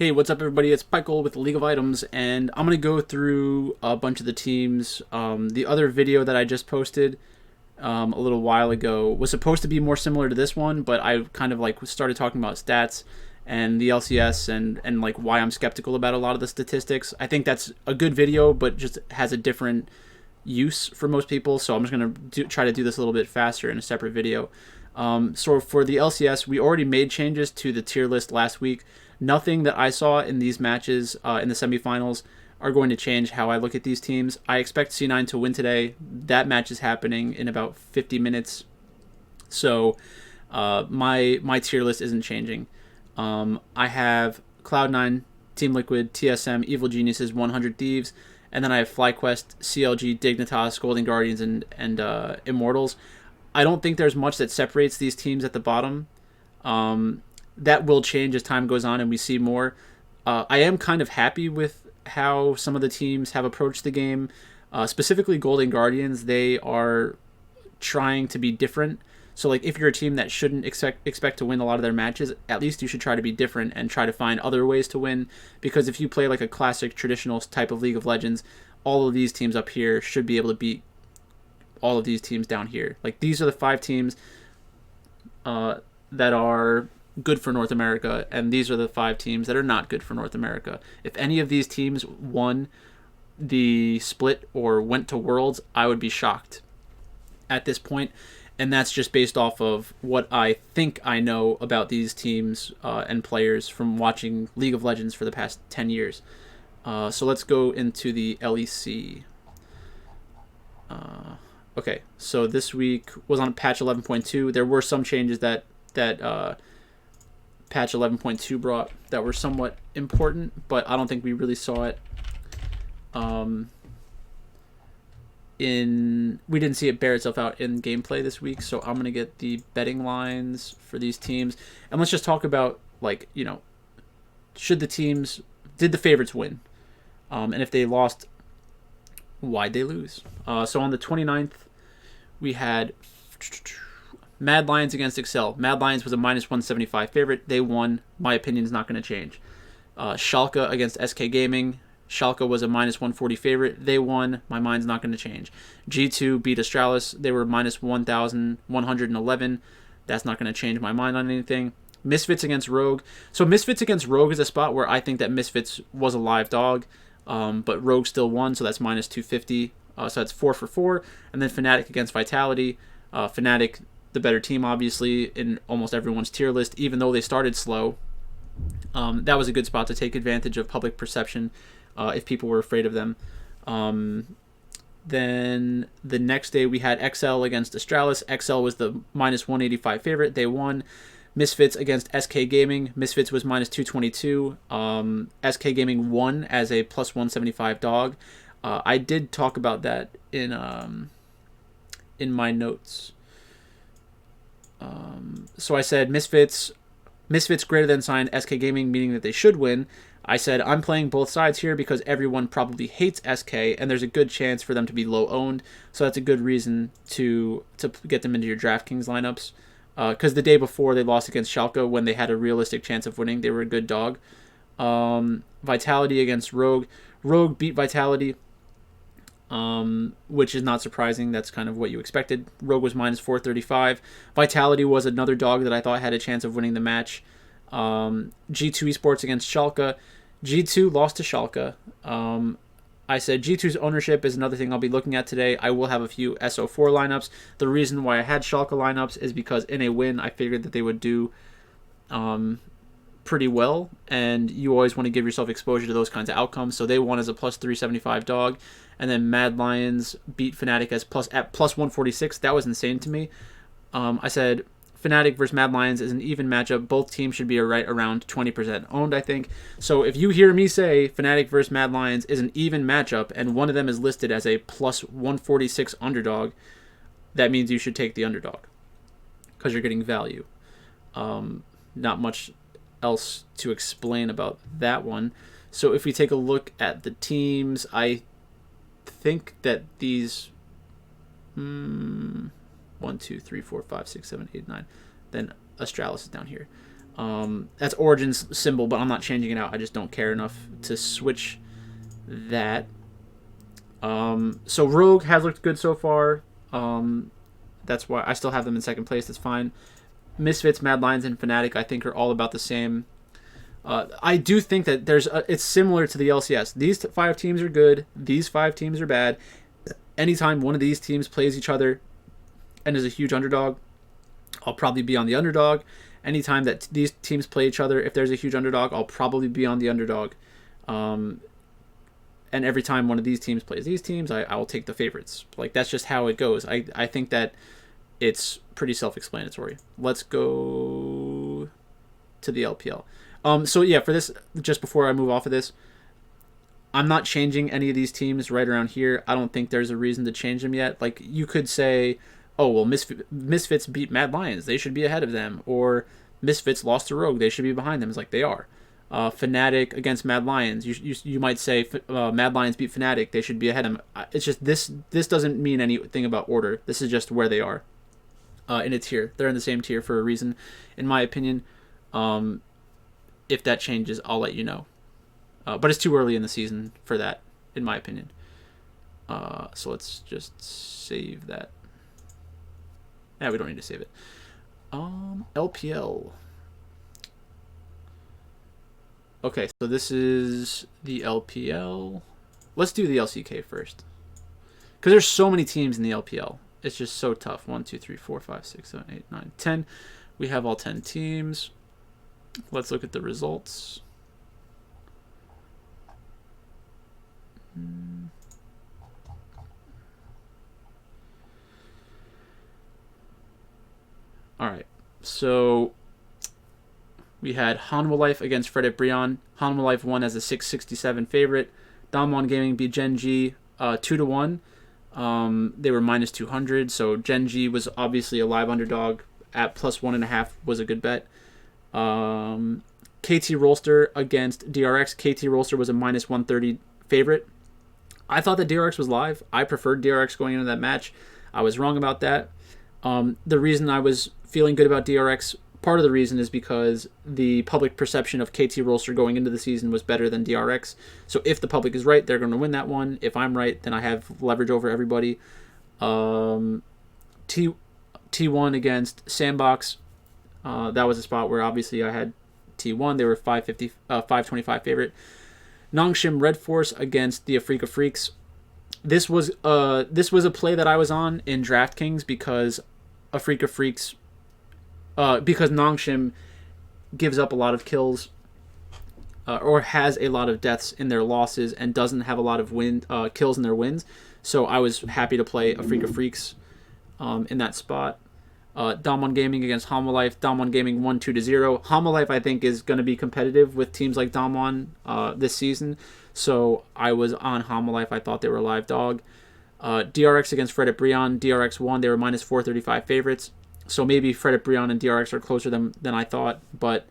Hey, what's up, everybody? It's Michael with the League of Items, and I'm going to go through a bunch of the teams. The other video that I just posted a little while ago was supposed to be more similar to this one, but I kind of like started talking about stats and the LCS and like why I'm skeptical about a lot of the statistics. I think that's a good video, but just has a different use for most people, so I'm just going to try to do this a little bit faster in a separate video. So for the LCS, we already made changes to the tier list last week. Nothing that I saw in these matches in the semifinals are going to change how I look at these teams. I expect C9 to win today. That match is happening in about 50 minutes. So my tier list isn't changing. I have Cloud9, Team Liquid, TSM, Evil Geniuses, 100 Thieves, and then I have FlyQuest, CLG, Dignitas, Golden Guardians, and Immortals. I don't think there's much that separates these teams at the bottom. That will change as time goes on and we see more. I am kind of happy with how some of the teams have approached the game. Specifically, Golden Guardians, they are trying to be different. So, like, if you're a team that shouldn't expect to win a lot of their matches, at least you should try to be different and try to find other ways to win. Because if you play like a classic, traditional type of League of Legends, all of these teams up here should be able to beat all of these teams down here. Like, these are the 5 teams that are good for North America, and these are the 5 teams that are not good for North America. If any of these teams won the split or went to Worlds, I would be shocked at this point, and that's just based off of what I think I know about these teams and players from watching League of Legends for the past 10 years. So let's go into the LEC. Okay, so this week was on patch 11.2. There were some changes that patch 11.2 brought that were somewhat important, but I don't think we really saw it. We didn't see it bear itself out in gameplay this week, so I'm gonna get the betting lines for these teams, and let's just talk about, like, you know, did the favorites win, and if they lost, why'd they lose? So on the 29th, we had Mad Lions against Excel. Mad Lions was a minus 175 favorite. They won. My opinion is not going to change. Schalke against SK Gaming. Schalke was a minus 140 favorite. They won. My mind's not going to change. G2 beat Astralis. They were minus 1,111. That's not going to change my mind on anything. Misfits against Rogue. So Misfits against Rogue is a spot where I think that Misfits was a live dog, but Rogue still won, so that's minus 250. So that's 4 for 4. And then Fnatic against Vitality. Fnatic, the better team, obviously, in almost everyone's tier list, even though they started slow. That was a good spot to take advantage of public perception if people were afraid of them. Then the next day we had XL against Astralis. XL was the minus 185 favorite. They won. Misfits against SK Gaming. Misfits was minus 222. SK Gaming won as a plus 175 dog. I did talk about that in my notes. So I said Misfits greater than sign SK Gaming, meaning that they should win. I said I'm playing both sides here because everyone probably hates SK, and there's a good chance for them to be low owned. So that's a good reason to get them into your DraftKings lineups. Because the day before they lost against Schalke, when they had a realistic chance of winning, they were a good dog. Vitality against Rogue. Rogue beat Vitality, which is not surprising. That's kind of what you expected. Rogue was minus 435. Vitality was another dog that I thought had a chance of winning the match. G2 Esports against Schalke. G2 lost to Schalke. I said G2's ownership is another thing I'll be looking at today. I will have a few SO4 lineups. The reason why I had Schalke lineups is because in a win, I figured that they would do pretty well, and you always want to give yourself exposure to those kinds of outcomes. So they won as a plus 375 dog, and then Mad Lions beat Fnatic at plus 146. That was insane to me. I said Fnatic versus Mad Lions is an even matchup. Both teams should be right around 20% owned, I think. So if you hear me say Fnatic versus Mad Lions is an even matchup and one of them is listed as a plus 146 underdog, that means you should take the underdog because you're getting value. Not much else to explain about that one. So if we take a look at the teams, I think that these 1, 2, 3, 4, 5, 6, 7, 8, 9. Then Astralis is down here. That's Origin's symbol, but I'm not changing it out. I just don't care enough to switch that. So Rogue has looked good so far. That's why I still have them in second place. That's fine. Misfits, Mad Lions, and Fnatic I think are all about the same. I do think that it's similar to the LCS. These 5 teams are good. These 5 teams are bad. Anytime one of these teams plays each other and is a huge underdog, I'll probably be on the underdog. Anytime that these teams play each other, if there's a huge underdog, I'll probably be on the underdog. And every time one of these teams plays these teams, I will take the favorites. Like, that's just how it goes. I think that it's pretty self-explanatory. Let's go to the LPL. So yeah, for this, just before I move off of this, I'm not changing any of these teams right around here. I don't think there's a reason to change them yet. Like, you could say, oh, well, Misfits beat Mad Lions, they should be ahead of them. Or Misfits lost to Rogue, they should be behind them. It's like, they are. Fnatic against Mad Lions, you might say Mad Lions beat Fnatic, they should be ahead of them. It's just this doesn't mean anything about order. This is just where they are in a tier. They're in the same tier for a reason, in my opinion. If that changes, I'll let you know. But it's too early in the season for that, in my opinion. So let's just save that. Yeah, we don't need to save it. LPL. Okay, so this is the LPL. Let's do the LCK first. Because there's so many teams in the LPL. It's just so tough. 1, 2, 3, 4, 5, 6, 7, 8, 9, 10. We have all 10 teams. Let's look at the results. Alright, so we had Hanwha Life against Fredit Brion. Hanwha Life won as a 667 favorite. Damwon Gaming beat Gen G 2-1. They were minus 200, so Gen G was obviously a live underdog. At plus 1.5 was a good bet. KT Rolster against DRX. KT Rolster was a minus 130 favorite. I thought that DRX was live. I preferred DRX going into that match. I was wrong about that. The reason I was feeling good about DRX, part of the reason is because the public perception of KT Rolster going into the season was better than DRX. So if the public is right, they're going to win that one. If I'm right, then I have leverage over everybody. T1 against Sandbox. That was a spot where obviously I had T1. They were 525 favorite. Nongshim Red Force against the Afrika Freaks. This was a play that I was on in DraftKings because Afrika Freaks, because Nongshim gives up a lot of kills or has a lot of deaths in their losses and doesn't have a lot of kills in their wins. So I was happy to play Afrika Freaks in that spot. Damwon Gaming against Hanwha Life. Damwon Gaming won 2-0. Hanwha Life, I think, is going to be competitive with teams like Damwon this season. So I was on Hanwha Life. I thought they were a live dog. DRX against Fredit Brion. DRX won. They were minus 435 favorites. So maybe Fredit Brion and DRX are closer than I thought. But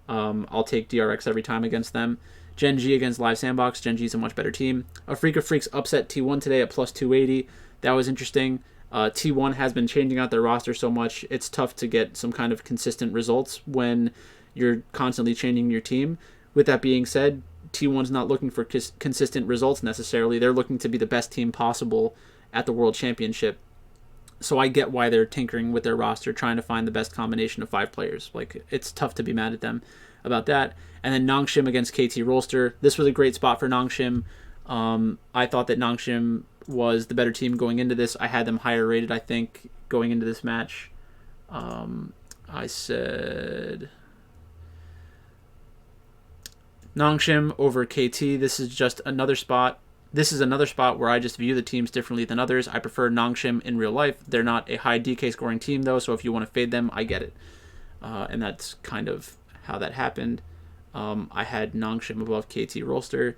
I'll take DRX every time against them. Gen G against Live Sandbox. Gen G is a much better team. Afrika Freaks upset T1 today at plus 280. That was interesting. T1 has been changing out their roster so much, it's tough to get some kind of consistent results when you're constantly changing your team. With that being said, T1's not looking for consistent results necessarily. They're looking to be the best team possible at the World Championship. So I get why they're tinkering with their roster, trying to find the best combination of 5 players. Like, it's tough to be mad at them about that. And then Nongshim against KT Rolster. This was a great spot for Nongshim. I thought that Nongshim was the better team going into this. I had them higher rated, I think, going into this match. I said Nongshim over KT. This is just another spot. This is another spot where I just view the teams differently than others. I prefer Nongshim in real life. They're not a high DK scoring team, though, so if you want to fade them, I get it. And that's kind of how that happened. I had Nongshim above KT Rolster.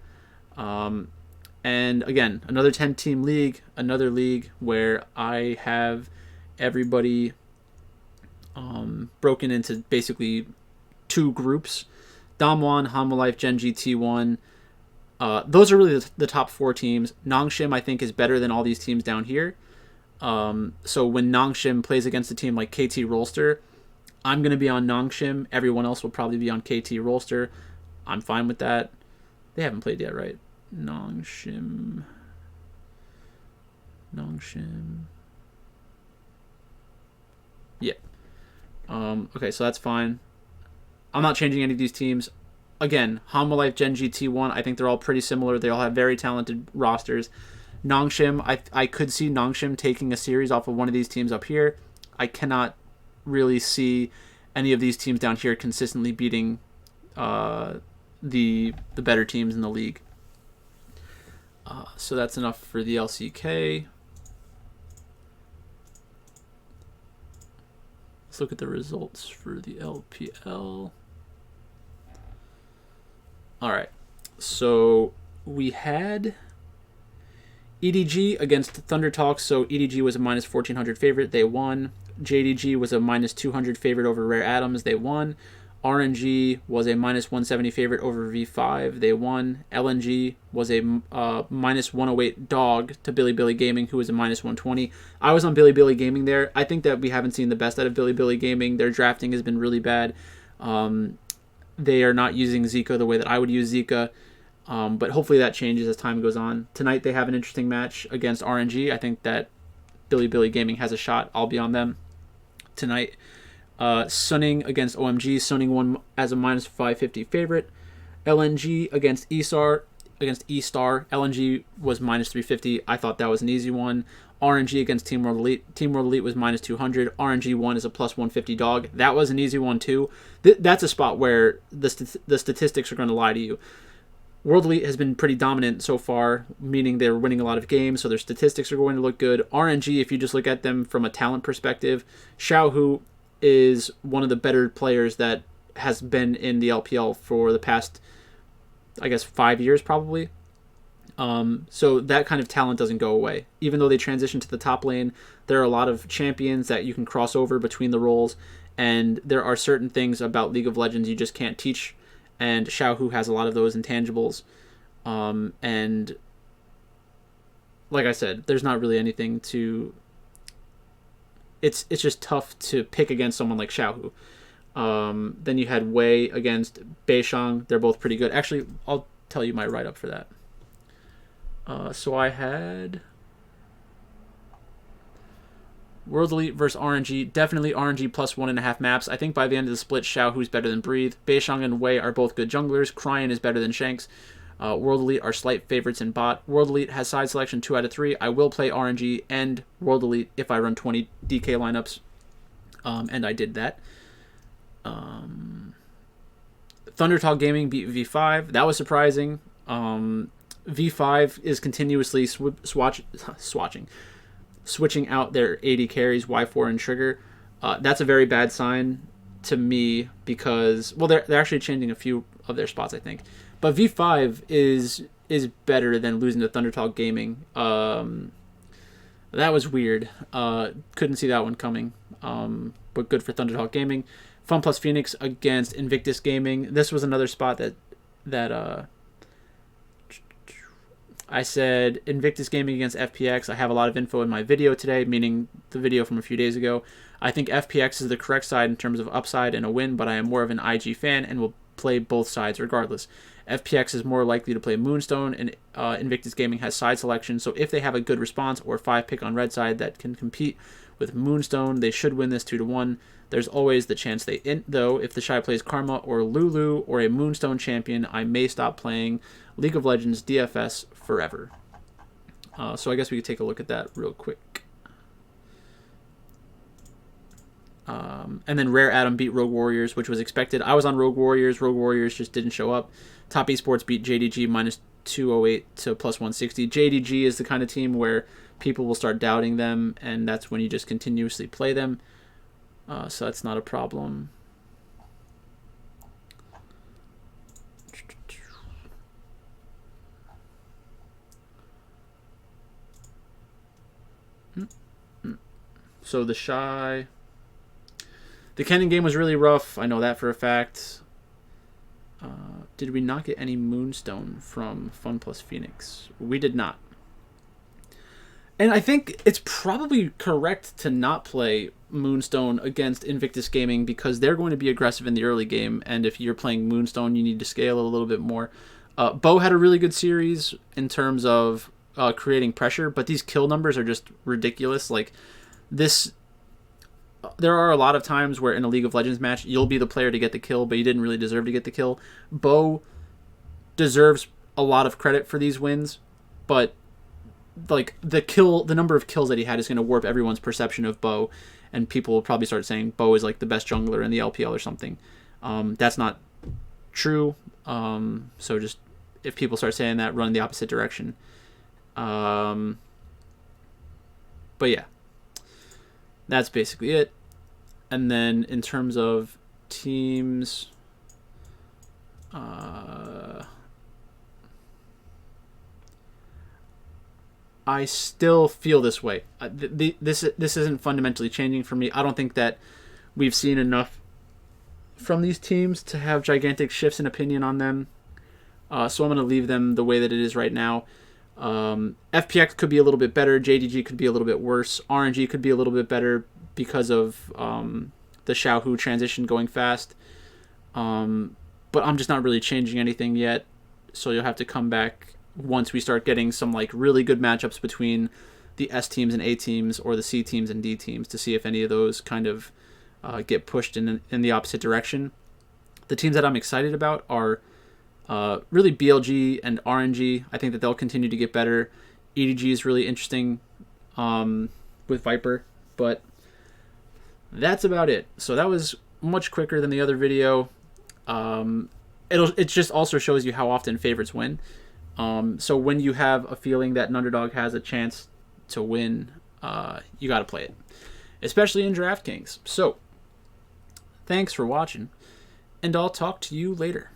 And again, another 10-team league, another league where I have everybody broken into basically 2 groups. Damwon, Hanwha Life, Gen G, T1. Those are really the top 4 teams. Nongshim, I think, is better than all these teams down here. So when Nongshim plays against a team like KT Rolster, I'm going to be on Nongshim. Everyone else will probably be on KT Rolster. I'm fine with that. They haven't played yet, right? Nongshim. Yeah. Okay, so that's fine. I'm not changing any of these teams. Again, Hanwha Life, Gen.G, T1, I think they're all pretty similar. They all have very talented rosters. Nongshim, I could see Nongshim taking a series off of one of these teams up here. I cannot really see any of these teams down here consistently beating the better teams in the league. So that's enough for the LCK. Let's look at the results for the LPL. All right, so we had EDG against Thunder Talks. So EDG was a minus 1,400 favorite. They won. JDG was a minus 200 favorite over Rare Atoms. They won. RNG was a minus 170 favorite over V5. They won. LNG was a minus 108 dog to Bilibili Gaming, who was a minus 120. I was on Bilibili Gaming there. I think that we haven't seen the best out of Bilibili Gaming. Their drafting has been really bad. They are not using Zika the way that I would use Zika. But hopefully that changes as time goes on. Tonight they have an interesting match against RNG. I think that Bilibili Gaming has a shot. I'll be on them tonight. Sunning against OMG. Sunning won as a minus 550 favorite. LNG against eStar. LNG was minus 350. I thought that was an easy one. RNG against Team World Elite. Team World Elite was minus 200. RNG won as a plus 150 dog. That was an easy one too. That's a spot where the statistics are going to lie to you. World Elite has been pretty dominant so far, meaning they're winning a lot of games, so their statistics are going to look good. RNG, if you just look at them from a talent perspective, Xiaohu is one of the better players that has been in the LPL for the past, I guess, 5 years probably. So that kind of talent doesn't go away. Even though they transition to the top lane, there are a lot of champions that you can cross over between the roles, and there are certain things about League of Legends you just can't teach, and Xiaohu has a lot of those intangibles. And like I said, there's not really anything to... It's just tough to pick against someone like Xiaohu. Then you had Wei against Beishang. They're both pretty good. Actually, I'll tell you my write-up for that. So I had World Elite versus RNG. Definitely RNG plus 1.5 maps. I think by the end of the split, Xiaohu's better than Breathe. Beishang and Wei are both good junglers. Cryan is better than Shanks. World Elite are slight favorites in bot. World Elite has side selection 2 out of 3. I will play RNG and World Elite if I run 20 DK lineups. And I did that. Thunder Talk Gaming beat V5. That was surprising. V5 is continuously switching out their AD carries, Y4 and Trigger. That's a very bad sign to me because, well, they're actually changing a few of their spots, I think. But V5 is better than losing to Thunder Talk Gaming. That was weird. Couldn't see that one coming. But good for Thunder Talk Gaming. Fun Plus Phoenix against Invictus Gaming. This was another spot that I said Invictus Gaming against FPX. I have a lot of info in my video today, meaning the video from a few days ago. I think FPX is the correct side in terms of upside and a win, but I am more of an IG fan and will play both sides regardless. FPX is more likely to play Moonstone, and Invictus Gaming has side selection, so if they have a good response or 5 pick on red side that can compete with Moonstone, they should win this 2-1. There's always the chance they int, though. If the Shy plays Karma or Lulu or a Moonstone champion, I may stop playing League of Legends DFS forever. So I guess we could take a look at that real quick. And then Rare Atom beat Rogue Warriors, which was expected. I was on Rogue Warriors. Rogue Warriors just didn't show up. Top Esports beat JDG minus 208 to plus 160. JDG is the kind of team where people will start doubting them, and that's when you just continuously play them. So that's not a problem. So the Shy... The Kennen game was really rough. I know that for a fact. Did we not get any Moonstone from Fun Plus Phoenix? We did not. And I think it's probably correct to not play Moonstone against Invictus Gaming because they're going to be aggressive in the early game, and if you're playing Moonstone, you need to scale it a little bit more. Bo had a really good series in terms of creating pressure, but these kill numbers are just ridiculous. Like this, there are a lot of times where in a League of Legends match, you'll be the player to get the kill, but you didn't really deserve to get the kill. Bo deserves a lot of credit for these wins, but like the number of kills that he had is going to warp everyone's perception of Bo, and people will probably start saying Bo is like the best jungler in the LPL or something. That's not true. So just if people start saying that, run in the opposite direction. But yeah, that's basically it. And then in terms of teams, I still feel this way. This isn't fundamentally changing for me. I don't think that we've seen enough from these teams to have gigantic shifts in opinion on them. So I'm going to leave them the way that it is right now. FPX could be a little bit better. JDG could be a little bit worse. RNG could be a little bit better because of the Xiaohu transition going fast. But I'm just not really changing anything yet. So you'll have to come back once we start getting some like really good matchups between the S teams and A teams or the C teams and D teams to see if any of those kind of get pushed in the opposite direction. The teams that I'm excited about are really BLG and RNG. I think that they'll continue to get better. EDG is really interesting with Viper, but that's about it. So that was much quicker than the other video. It just also shows you how often favorites win. So when you have a feeling that an underdog has a chance to win, you got to play it, especially in DraftKings. So thanks for watching, and I'll talk to you later.